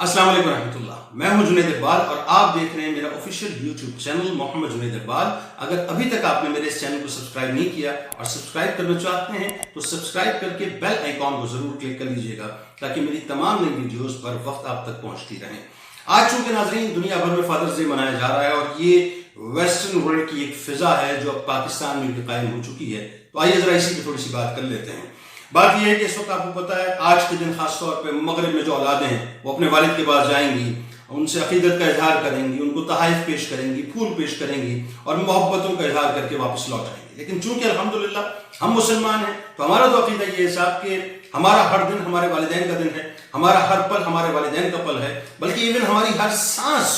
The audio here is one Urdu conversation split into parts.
السلام علیکم ورحمۃ اللہ. میں ہوں جنید اقبال اور آپ دیکھ رہے ہیں میرا آفیشیل یوٹیوب چینل محمد جنید اقبال. اگر ابھی تک آپ نے میرے اس چینل کو سبسکرائب نہیں کیا اور سبسکرائب کرنا چاہتے ہیں تو سبسکرائب کر کے بیل آئیکن کو ضرور کلک کر لیجئے گا تاکہ میری تمام نئی ویڈیوز پر وقت آپ تک پہنچتی رہیں. آج چونکہ ناظرین دنیا بھر میں فادرز ڈے منایا جا رہا ہے اور یہ ویسٹرن ورلڈ کی ایک فضا ہے جو اب پاکستان میں بھی قائم ہو چکی ہے. تو آئیے ذرا اسی پہ تھوڑی سی بات کر لیتے ہیں. بات یہ ہے کہ اس وقت آپ کو پتا ہے آج کے دن خاص طور پہ مغرب میں جو اولادیں ہیں وہ اپنے والد کے پاس جائیں گی, ان سے عقیدت کا اظہار کریں گی, ان کو تحائف پیش کریں گی, پھول پیش کریں گی اور محبتوں کا اظہار کر کے واپس لوٹ آئیں گی. لیکن چونکہ الحمدللہ ہم مسلمان ہیں تو ہمارا تو عقیدہ یہ ہے صاحب کہ ہمارا ہر دن ہمارے والدین کا دن ہے, ہمارا ہر پل ہمارے والدین کا پل ہے, بلکہ ایون ہماری ہر سانس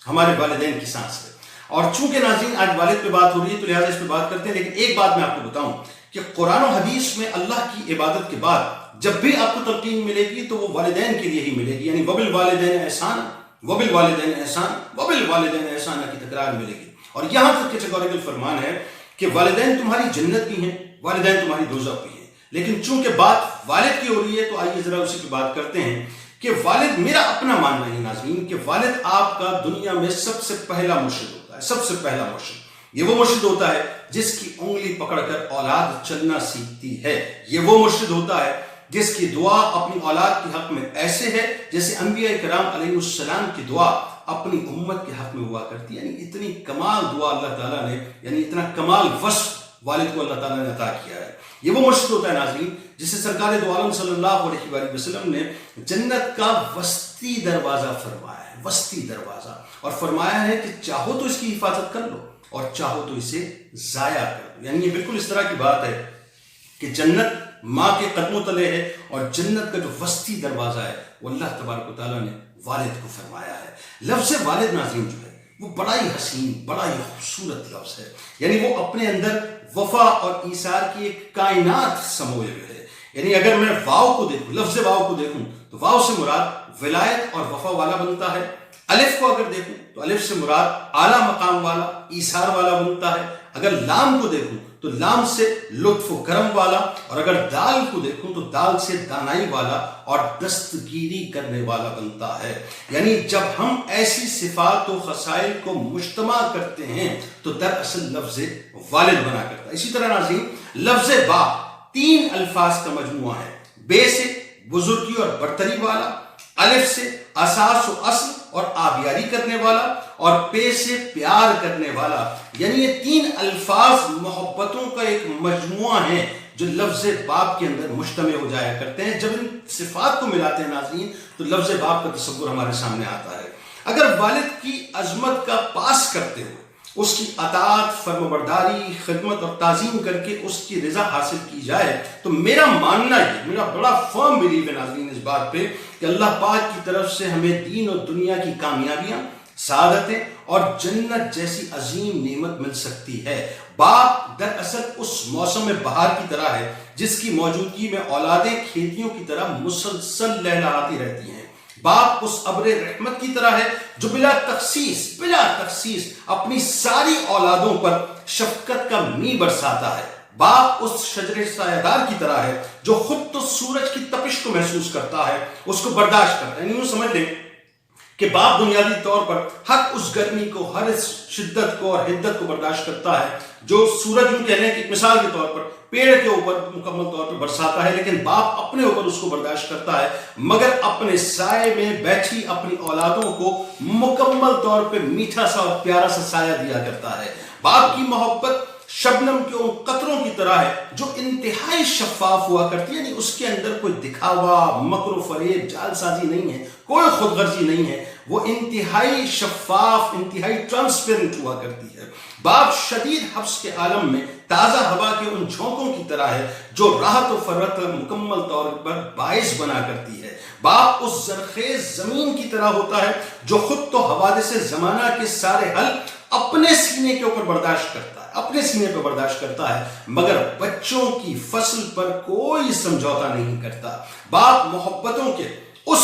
ہمارے والدین کی سانس ہے. اور چونکہ ناظرین آج والد پہ بات ہو رہی ہے تو لہٰذا اس پہ بات کرتے ہیں. لیکن ایک بات میں آپ کو بتاؤں کہ قرآن و حدیث میں اللہ کی عبادت کے بعد جب بھی آپ کو تلقین ملے گی تو وہ والدین کے لیے ہی ملے گی. یعنی وبالوالدین احسان, وبالوالدین احسان, وبالوالدین احسان کی تکرار ملے گی. اور یہاں تک کیٹیگوریکل فرمان ہے کہ والدین تمہاری جنت بھی ہیں, والدین تمہاری دوزخ بھی ہیں. لیکن چونکہ بات والد کی ہو رہی ہے تو آئیے ذرا اسی کی بات کرتے ہیں کہ والد, میرا اپنا ماننا ہے ناظرین کہ والد آپ کا دنیا میں سب سے پہلا مرشد ہوتا ہے. سب سے پہلا مرشد یہ وہ مرشد ہوتا ہے جس کی انگلی پکڑ کر اولاد چلنا سیکھتی ہے. یہ وہ مرشد ہوتا ہے جس کی دعا اپنی اولاد کے حق میں ایسے ہے جیسے انبیاء کرام علیہ السلام کی دعا اپنی امت کے حق میں ہوا کرتی ہے. یعنی اتنی کمال دعا اللہ تعالیٰ نے, یعنی اتنا کمال وصف والد کو اللہ تعالیٰ نے عطا کیا ہے. یہ وہ مرشد ہوتا ہے ناظرین جسے سرکار دو عالم صلی اللہ علیہ وآلہ وسلم نے جنت کا وسطی دروازہ فرمایا ہے, وسطی دروازہ, اور فرمایا ہے کہ چاہو تو اس کی حفاظت کر لو اور چاہو تو اسے ضائع کر دو. یعنی یہ بالکل اس طرح کی بات ہے کہ جنت ماں کے قدموں تلے ہے اور جنت کا جو وسطی دروازہ ہے وہ اللہ تبارک و تعالیٰ نے والد کو فرمایا ہے. لفظ والد ناظرین جو ہے وہ بڑا ہی حسین, بڑا ہی خوبصورت لفظ ہے. یعنی وہ اپنے اندر وفا اور ایثار کی ایک کائنات سموئے ہوئے ہے. یعنی اگر میں واو کو دیکھوں, لفظ واو کو دیکھوں تو واو سے مراد ولایت اور وفا والا بنتا ہے. الف کو اگر دیکھوں تو الف سے مراد اعلیٰ مقام والا, ایثار والا بنتا ہے. اگر لام کو دیکھوں تو لام سے لطف و کرم والا, اور اگر دال کو دیکھوں تو دال سے دانائی والا اور دستگیری کرنے والا بنتا ہے. یعنی جب ہم ایسی صفات و خصائل کو مجتمع کرتے ہیں تو دراصل لفظ والد بنا کرتا ہے. اسی طرح ناظرین لفظ باپ 3 الفاظ کا مجموعہ ہے. بے سے بزرگی اور برتری والا, الف سے اساس و اصل اور آبیاری کرنے والا, اور پے سے پیار کرنے والا. یعنی یہ 3 الفاظ محبتوں کا ایک مجموعہ ہے جو لفظ باپ کے اندر مشتمل ہو جایا کرتے ہیں. جب ان صفات کو ملاتے ہیں ناظرین تو لفظ باپ کا تصور ہمارے سامنے آتا ہے. اگر والد کی عظمت کا پاس کرتے ہوئے اس کی اطاعت, فرمانبرداری, خدمت اور تعظیم کر کے اس کی رضا حاصل کی جائے تو میرا ماننا یہ, میرا بڑا فرم بلیو ہے ناظرین اس بات پہ کہ اللہ پاک کی طرف سے ہمیں دین اور دنیا کی کامیابیاں, سعادتیں اور جنت جیسی عظیم نعمت مل سکتی ہے. باپ دراصل اس موسم بہار کی طرح ہے جس کی موجودگی میں اولادیں کھیتیوں کی طرح مسلسل لہلہاتی رہتی ہیں. باپ اس ابر رحمت کی طرح ہے جو بلا تخصیص اپنی ساری اولادوں پر شفقت کا می برساتا ہے. باپ اس شجر سایہ دار کی طرح ہے جو خود تو سورج کی تپش کو محسوس کرتا ہے, اس کو برداشت کرتا ہے. یعنی یوں سمجھ لیں کہ باپ بنیادی طور پر ہر اس گرمی کو, ہر اس شدت کو اور حدت کو برداشت کرتا ہے جو سورج یوں کہنے کی مثال کے طور پر پیڑ کے اوپر مکمل طور پر برساتا ہے. لیکن باپ اپنے اوپر اس کو برداشت کرتا ہے مگر اپنے سائے میں بیٹھی اپنی اولادوں کو مکمل طور پہ میٹھا سا اور پیارا سا سایہ دیا کرتا ہے. باپ کی محبت شبنم کے ان قطروں کی طرح ہے جو انتہائی شفاف ہوا کرتی ہے. یعنی اس کے اندر کوئی دکھاوا, مکر و فریب, جال سازی نہیں ہے, کوئی خود غرضی نہیں ہے. وہ انتہائی شفاف, انتہائی ٹرانسپیرنٹ ہوا کرتی ہے. باپ شدید حبس کے عالم میں تازہ ہوا کے ان جھونکوں کی طرح ہے جو راحت و فرت مکمل طور پر باعث بنا کرتی ہے. باپ اس زرخیز زمین کی طرح ہوتا ہے جو خود تو حوادث زمانہ کے سارے حل اپنے سینے کے اوپر برداشت کرتا ہے, اپنے سینے پہ برداشت کرتا ہے مگر بچوں کی فصل پر کوئی سمجھوتا نہیں کرتا. باپ محبتوں کے اس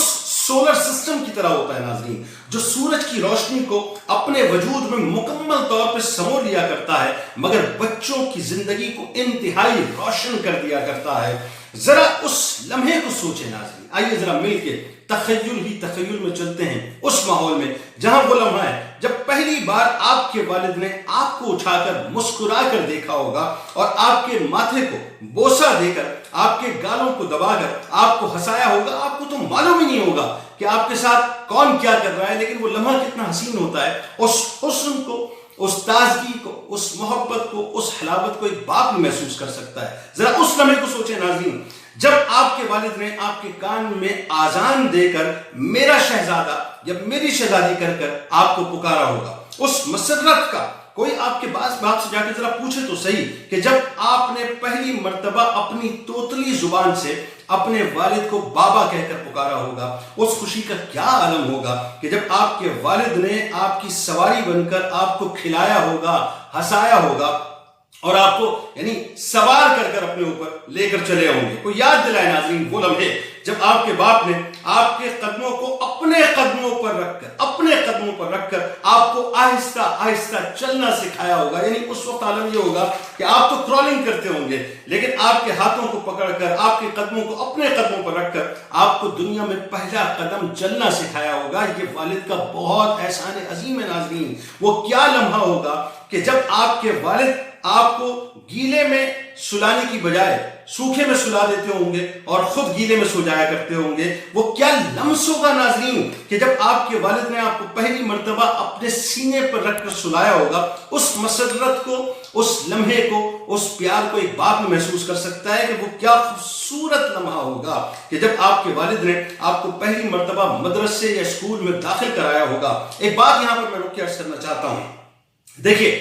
سولر سسٹم کی طرح ہوتا ہے ناظرین جو سورج کی روشنی کو اپنے وجود میں مکمل طور پہ سمو لیا کرتا ہے مگر بچوں کی زندگی کو انتہائی روشن کر دیا کرتا ہے. ذرا اس لمحے کو سوچیں ناظرین, آئیے ذرا مل کے تخیل ہی تخیل میں چلتے ہیں اس ماحول میں جہاں وہ لمحہ ہے جب پہلی بار آپ کے والد نے آپ کو اٹھا کر مسکرا کر دیکھا ہوگا اور آپ کے ماتھے کو بوسہ دے کر آپ کے گالوں کو دبا کر آپ کو ہنسایا ہوگا. آپ کو تو معلوم ہی نہیں ہوگا کہ آپ کے ساتھ کون کیا کر رہا ہے, لیکن وہ لمحہ کتنا حسین ہوتا ہے. اس حسن کو, اس تازگی کو, اس محبت کو, اس حلاوت کو ایک باپ محسوس کر سکتا ہے. ذرا اس لمحے کو سوچیں ناظرین, جب آپ کے والد نے آپ کے کان میں آذان دے کر میرا شہزادہ یا میری شہزادی کر کر آپ کو پکارا ہوگا. اس مسرت کا کوئی آپ کے باپ سے جا کے ذرا پوچھے تو صحیح کہ جب آپ نے پہلی مرتبہ اپنی توتلی زبان سے اپنے والد کو بابا کہہ کر پکارا ہوگا, اس خوشی کا کیا عالم ہوگا کہ جب آپ کے والد نے آپ کی سواری بن کر آپ کو کھلایا ہوگا, ہنسایا ہوگا اور آپ کو یعنی سوار کر کر اپنے اوپر لے کر چلے ہوں گے. کو یاد دلائے ناظرین وہ لمحے جب آپ کے باپ نے آپ کے قدموں کو اپنے قدموں پر رکھ کر آپ کو آہستہ آہستہ چلنا سکھایا ہوگا. یعنی اس وقت عالم یہ ہوگا کہ آپ تو کرالنگ کرتے ہوں گے, لیکن آپ کے ہاتھوں کو پکڑ کر آپ کے قدموں کو اپنے قدموں پر رکھ کر آپ کو دنیا میں پہلا قدم چلنا سکھایا ہوگا. یہ والد کا بہت احسان عظیم ہے ناظرین. وہ کیا لمحہ ہوگا کہ جب آپ کے والد آپ کو گیلے میں سلانے کی بجائے سوکھے میں سلا دیتے ہوں گے اور خود گیلے میں سو جایا کرتے ہوں گے. وہ کیا لمس ہوگا ناظرین کہ جب آپ کے والد نے آپ کو پہلی مرتبہ اپنے سینے پر رکھ کر سلایا ہوگا. اس مسرت کو, اس لمحے کو, اس پیار کو ایک باپ میں محسوس کر سکتا ہے کہ وہ کیا خوبصورت لمحہ ہوگا کہ جب آپ کے والد نے آپ کو پہلی مرتبہ مدرسے یا اسکول میں داخل کرایا ہوگا. ایک بات یہاں پر میں رک کے عرض کرنا چاہتا ہوں. دیکھیے,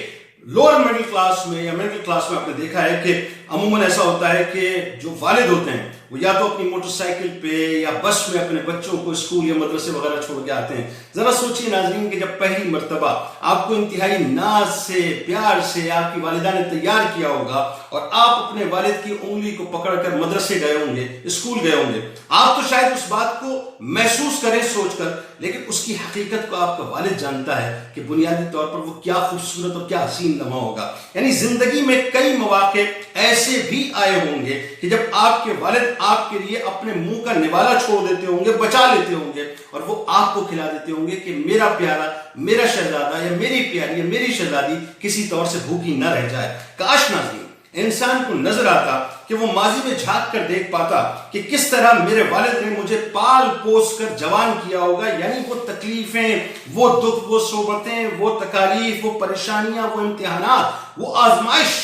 لوور مڈل کلاس میں یا مڈل کلاس میں آپ نے دیکھا ہے کہ عموماً ایسا ہوتا ہے کہ جو والد ہوتے ہیں وہ یا تو اپنی موٹر سائیکل پہ یا بس میں اپنے بچوں کو اسکول یا مدرسے وغیرہ چھوڑ کے آتے ہیں. ذرا سوچیے ناظرین کہ جب پہلی مرتبہ آپ کو انتہائی ناز سے, پیار سے آپ کی والدہ نے تیار کیا ہوگا اور آپ اپنے والد کی انگلی کو پکڑ کر مدرسے گئے ہوں گے, اسکول گئے ہوں گے, آپ تو شاید اس بات کو محسوس کریں سوچ کر, لیکن اس کی حقیقت کو آپ کا والد جانتا ہے کہ بنیادی طور پر وہ کیا خوبصورت اور کیا حسین لمحہ ہوگا. یعنی زندگی میں کئی مواقع ایسے بھی آئے ہوں گے کہ جب آپ کے والد آپ کے لیے اپنے منہ کا نوالا چھوڑ دیتے ہوں گے, بچا لیتے ہوں گے اور وہ آپ کو کھلا دیتے ہوں گے کہ میرا پیارا, میرا شہزادہ یا میری پیاری یا میری شہزادی کسی طور سے بھوکی نہ رہ جائے. کاش ناظرین انسان کو نظر آتا کہ وہ ماضی میں جھانک کر دیکھ پاتا کہ کس طرح میرے والد نے مجھے پال پوس کر جوان کیا ہوگا. یعنی وہ تکلیفیں, وہ دکھ, وہ صحبتیں, وہ تکالیف, وہ پریشانیاں, وہ امتحانات, وہ آزمائش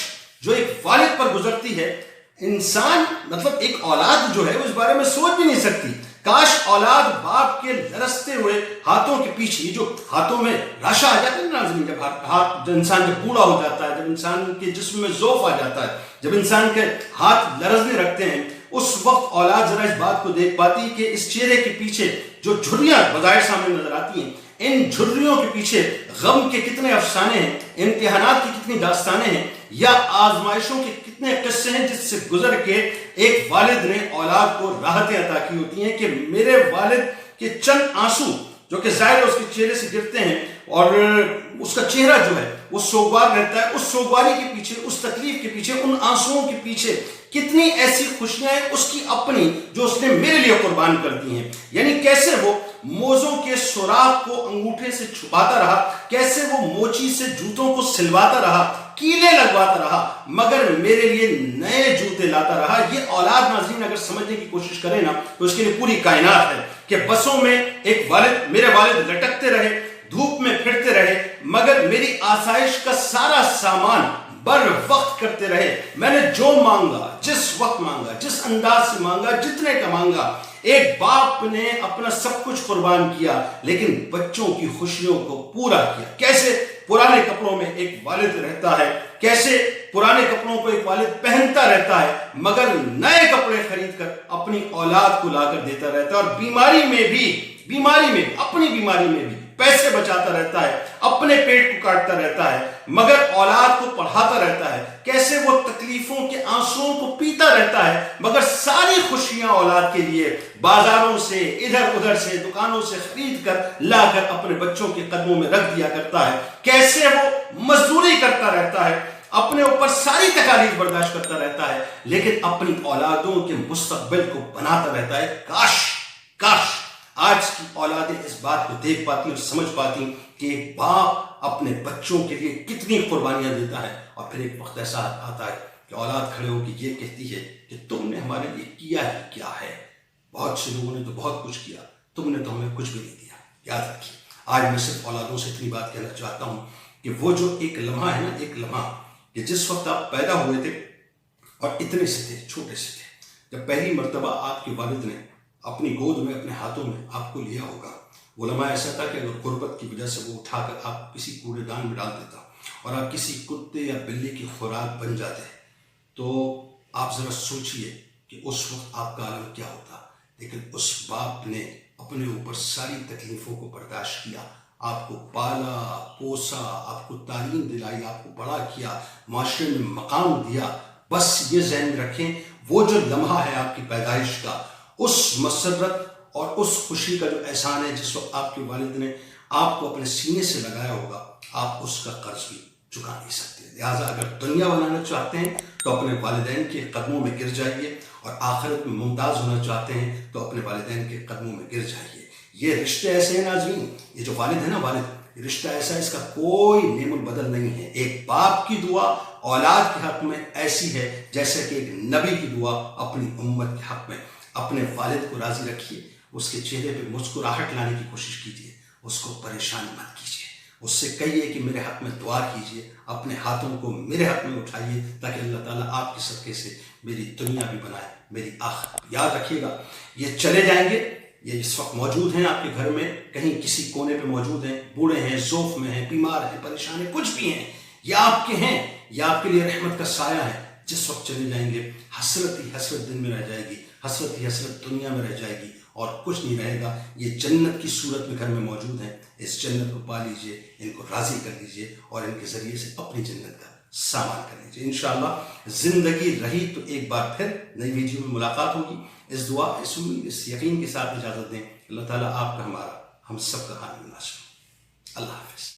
جو ایک والد پر گزرتی ہے, انسان مطلب ایک اولاد جو ہے اس بارے میں سوچ بھی نہیں سکتی. کاش اولاد باپ کے لرزتے ہوئے ہاتھوں کے پیچھے, جو ہاتھوں میں راشا آ جاتا ہے ناظرین, جب ہاتھ انسان جب بوڑھا ہو جاتا ہے, جب انسان کے جسم میں ذوف آ جاتا ہے, جب انسان کے ہاتھ لرزنے رکھتے ہیں, اس وقت اولاد ذرا اس بات کو دیکھ پاتی کہ اس چہرے کے پیچھے جو جھریاں بظاہر سامنے نظر آتی ہیں, ان جھریوں کے پیچھے غم کے کتنے افسانے ہیں, امتحانات کی کتنی داستانیں ہیں, یا آزمائشوں کے کتنے قصے ہیں جس سے گزر کے ایک والد نے اولاد کو راحتیں عطا کی ہوتی ہیں کہ میرے والد کے چند آنسو جو کہ ظاہر اس کے چہرے سے گرتے ہیں اور اس کا چہرہ جو ہے وہ سوگوار رہتا ہے. اس سوگواری کے پیچھے, اس تکلیف کے پیچھے, ان آنسوؤں کے پیچھے کتنی ایسی خوشیاں ہیں اس کی اپنی جو اس نے میرے لیے قربان کر دی ہیں. یعنی کیسے وہ موزوں کے سوراخ کو انگوٹھے سے چھپاتا رہا, کیسے وہ موچی سے جوتوں کو سلواتا رہا, کیلے لگواتا رہا, مگر میرے لیے نئے جوتے لاتا رہا. یہ اولاد ناظرین اگر سمجھنے کی کوشش کرے نا تو اس کے لیے پوری کائنات ہے کہ بسوں میں ایک والد, میرے والد لٹکتے رہے, دھوپ میں پھرتے رہے, مگر میری آسائش کا سارا سامان بر وقت کرتے رہے. میں نے جو مانگا, جس وقت مانگا, جس انداز سے مانگا, جتنے کا مانگا, ایک باپ نے اپنا سب کچھ قربان کیا لیکن بچوں کی خوشیوں کو پورا کیا. کیسے پرانے کپڑوں میں ایک والد رہتا ہے, کیسے پرانے کپڑوں کو ایک والد پہنتا رہتا ہے مگر نئے کپڑے خرید کر اپنی اولاد کو لا کر دیتا رہتا ہے, اور بیماری میں بھی, اپنی بیماری میں بھی پیسے بچاتا رہتا ہے, اپنے پیٹ کو کاٹتا رہتا ہے مگر اولاد کو پڑھاتا رہتا ہے. کیسے وہ تکلیفوں کے آنسوؤں کو پیتا رہتا ہے مگر ساری خوشیاں اولاد کے لیے بازاروں سے, ادھر ادھر سے, دکانوں سے خرید کر لا کر اپنے بچوں کے قدموں میں رکھ دیا کرتا ہے. کیسے وہ مزدوری کرتا رہتا ہے, اپنے اوپر ساری تکالیف برداشت کرتا رہتا ہے لیکن اپنی اولادوں کے مستقبل کو بناتا رہتا ہے. کاش آج کی اولادیں اس بات کو دیکھ پاتی اور سمجھ پاتی کہ ایک باپ اپنے بچوں کے لیے کتنی قربانیاں دیتا ہے، اور پھر ایک وقت ایسا آتا ہے کہ اولاد کھڑے ہو کے یہ کہتی ہے کہ تم نے ہمارے لیے کیا ہی کیا ہے، بہت سے لوگوں نے تو بہت کچھ کیا، تم نے تو ہمیں کچھ بھی نہیں دیا۔ یاد رکھیے، آج میں صرف اولادوں سے اتنی بات کہنا چاہتا ہوں کہ وہ جو ایک لمحہ ہے نا، ایک لمحہ کہ جس وقت آپ پیدا ہوئے تھے اور اتنے سے تھے، چھوٹے سے تھے، جب پہلی مرتبہ آپ کے والد نے اپنی گود میں، اپنے ہاتھوں میں آپ کو لیا ہوگا، وہ لمحہ ایسا تھا کہ اگر غربت کی وجہ سے وہ اٹھا کر آپ کسی کوڑے دان میں ڈال دیتا اور آپ کسی کتے یا بلی کی خوراک بن جاتے، تو آپ ذرا سوچئے کہ اس وقت آپ کا عالم کیا ہوتا۔ لیکن اس باپ نے اپنے اوپر ساری تکلیفوں کو برداشت کیا، آپ کو پالا پوسا، آپ کو تعلیم دلائی، آپ کو بڑا کیا، معاشرے میں مقام دیا۔ بس یہ ذہن میں رکھیں، وہ جو لمحہ ہے آپ کی پیدائش کا، اس مسرت اور اس خوشی کا جو احسان ہے جس وقت آپ کے والد نے آپ کو اپنے سینے سے لگایا ہوگا، آپ اس کا قرض بھی چکا نہیں سکتے۔ لہٰذا اگر دنیا بنانا چاہتے ہیں تو اپنے والدین کے قدموں میں گر جائیے، اور آخرت میں ممتاز ہونا چاہتے ہیں تو اپنے والدین کے قدموں میں گر جائیے۔ یہ رشتے ایسے ہیں ناظرین، یہ جو والد ہے نا، والد، یہ رشتہ ایسا ہے، اس کا کوئی نعم البدل نہیں ہے۔ ایک باپ کی دعا اولاد کے حق میں ایسی ہے جیسے کہ ایک نبی کی دعا اپنی امت کے حق میں۔ اپنے والد کو راضی رکھیے، اس کے چہرے پہ مسکراہٹ لانے کی کوشش کیجیے، اس کو پریشان مت کیجیے، اس سے کہیے کہ میرے حق میں دعا کیجیے، اپنے ہاتھوں کو میرے حق میں اٹھائیے تاکہ اللہ تعالیٰ آپ کے صدقے سے میری دنیا بھی بنائے، میری آخرت۔ یاد رکھیے گا، یہ چلے جائیں گے، یہ اس وقت موجود ہیں آپ کے گھر میں، کہیں کسی کونے پہ موجود ہیں، بوڑھے ہیں، ذوف میں ہیں، بیمار ہیں، پریشان ہیں، کچھ بھی ہیں، یہ آپ کے ہیں، یہ آپ کے لیے رحمت کا سایہ ہے۔ جس وقت چلے جائیں گے، حسرت ہی حسرت دن میں رہ جائے گی، حسرت ہی حسرت دنیا میں رہ جائے گی، اور کچھ نہیں رہے گا۔ یہ جنت کی صورت میں گھر میں موجود ہیں، اس جنت کو پا لیجئے، ان کو راضی کر لیجئے، اور ان کے ذریعے سے اپنی جنت کا سامان کر لیجئے۔ انشاءاللہ زندگی رہی تو ایک بار پھر نئی ویڈیو میں ملاقات ہوگی۔ اس دعا، اس امید، اس یقین کے ساتھ اجازت دیں، اللہ تعالیٰ آپ کا، ہمارا، ہم سب کا حامی ناصر۔ اللہ حافظ۔